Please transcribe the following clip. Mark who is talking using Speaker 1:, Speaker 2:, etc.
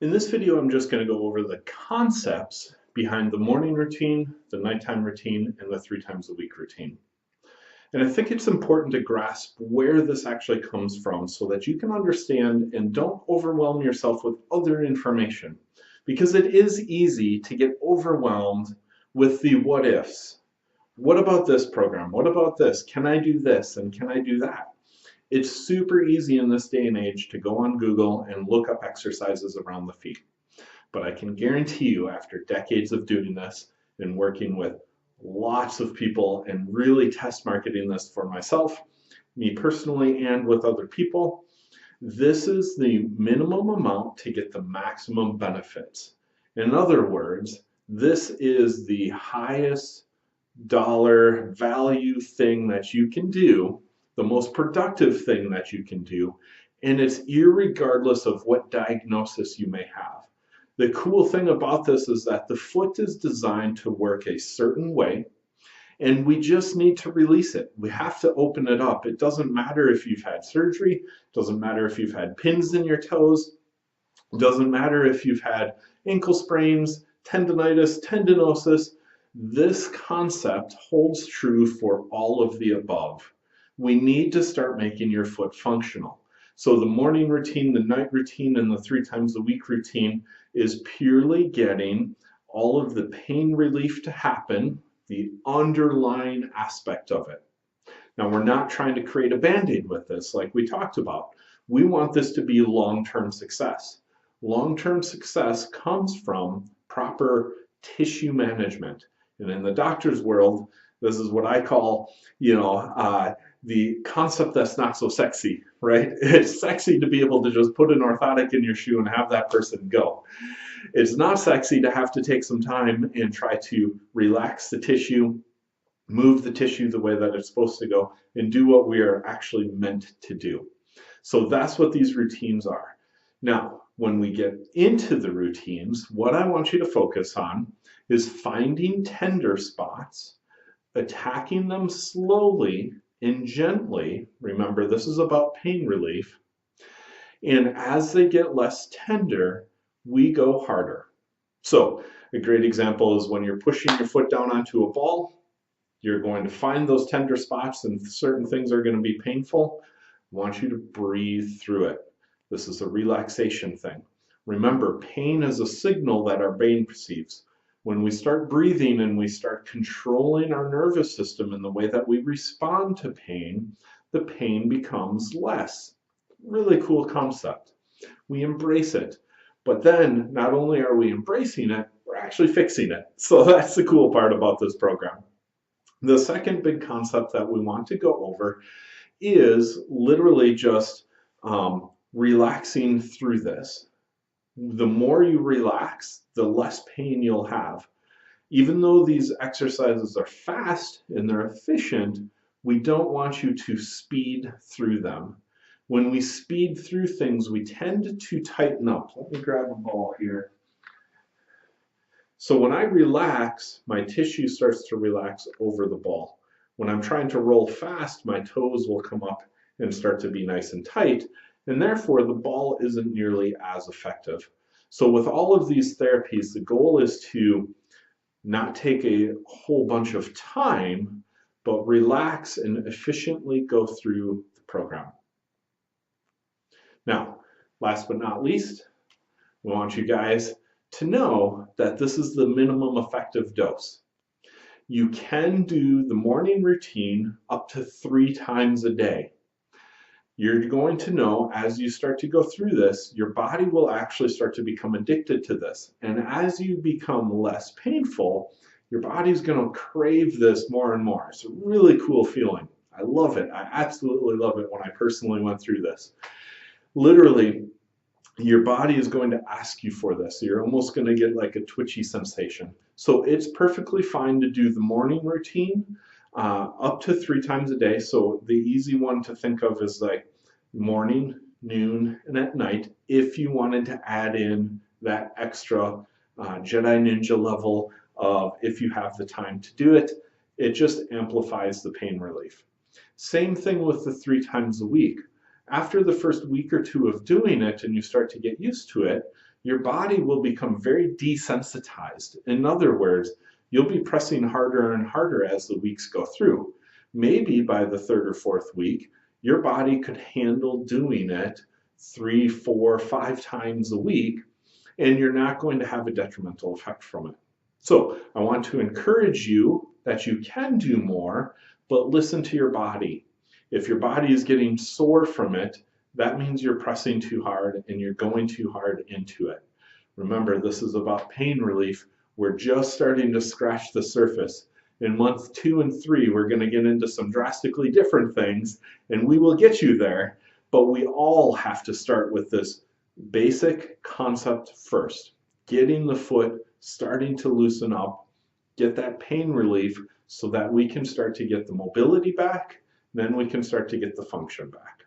Speaker 1: In this video, I'm just going to go over the concepts behind the morning routine, the nighttime routine, and the 3 times a week routine. And I think it's important to grasp where this actually comes from so that you can understand and don't overwhelm yourself with other information. Because it is easy to get overwhelmed with the what ifs. What about this program? What about this? Can I do this? And can I do that? It's super easy in this day and age to go on Google and look up exercises around the feet. But I can guarantee you, after decades of doing this and working with lots of people and really test marketing this for myself, me personally, and with other people, this is the minimum amount to get the maximum benefits. In other words, this is the highest dollar value thing that you can do, the most productive thing that you can do, and it's irregardless of what diagnosis you may have. The cool thing about this is that the foot is designed to work a certain way, and we just need to release it. We have to open it up. It doesn't matter if you've had surgery, it doesn't matter if you've had pins in your toes, it doesn't matter if you've had ankle sprains, tendonitis, tendinosis. This concept holds true for all of the above. We need to start making your foot functional. So the morning routine, the night routine, and the 3 times a week routine is purely getting all of the pain relief to happen, the underlying aspect of it. Now, we're not trying to create a Band-Aid with this like we talked about. We want this to be long-term success. Long-term success comes from proper tissue management. And in the doctor's world, this is what I call, the concept that's not so sexy, right? It's sexy to be able to just put an orthotic in your shoe and have that person go. It's not sexy to have to take some time and try to relax the tissue, move the tissue the way that it's supposed to go, and do what we are actually meant to do. So that's what these routines are. Now, when we get into the routines, what I want you to focus on is finding tender spots, attacking them slowly and gently. Remember, this is about pain relief. And as they get less tender, we go harder. So a great example is when you're pushing your foot down onto a ball, you're going to find those tender spots and certain things are going to be painful. I want you to breathe through it. This is a relaxation thing. Remember, pain is a signal that our brain perceives. When we start breathing and we start controlling our nervous system in the way that we respond to pain, the pain becomes less. Really cool concept. We embrace it. But then, not only are we embracing it, we're actually fixing it. So that's the cool part about this program. The second big concept that we want to go over is literally just relaxing through this. The more you relax, the less pain you'll have. Even though these exercises are fast and they're efficient, we don't want you to speed through them. When we speed through things, we tend to tighten up. Let me grab a ball here. So when I relax, my tissue starts to relax over the ball. When I'm trying to roll fast, my toes will come up and start to be nice and tight, and therefore the ball isn't nearly as effective. So with all of these therapies, the goal is to not take a whole bunch of time, but relax and efficiently go through the program. Now, last but not least, we want you guys to know that this is the minimum effective dose. You can do the morning routine up to 3 times a day. You're going to know as you start to go through this, your body will actually start to become addicted to this. And as you become less painful, your body's going to crave this more and more. It's a really cool feeling. I love it. I absolutely love it when I personally went through this. Literally, your body is going to ask you for this. You're almost going to get like a twitchy sensation. So it's perfectly fine to do the morning routine up to 3 times a day. So the easy one to think of is like morning, noon, and at night. If you wanted to add in that extra Jedi Ninja level of if you have the time to do it, it just amplifies the pain relief. Same thing with the 3 times a week. After the first week or two of doing it and you start to get used to it, your body will become very desensitized. In other words, you'll be pressing harder and harder as the weeks go through. Maybe by the third or fourth week, your body could handle doing it 3, 4, 5 times a week, and you're not going to have a detrimental effect from it. So I want to encourage you that you can do more, but listen to your body. If your body is getting sore from it, that means you're pressing too hard and you're going too hard into it. Remember, this is about pain relief. We're just starting to scratch the surface. In month 2 and 3, we're going to get into some drastically different things, and we will get you there. But we all have to start with this basic concept first. Getting the foot starting to loosen up, get that pain relief so that we can start to get the mobility back, then we can start to get the function back.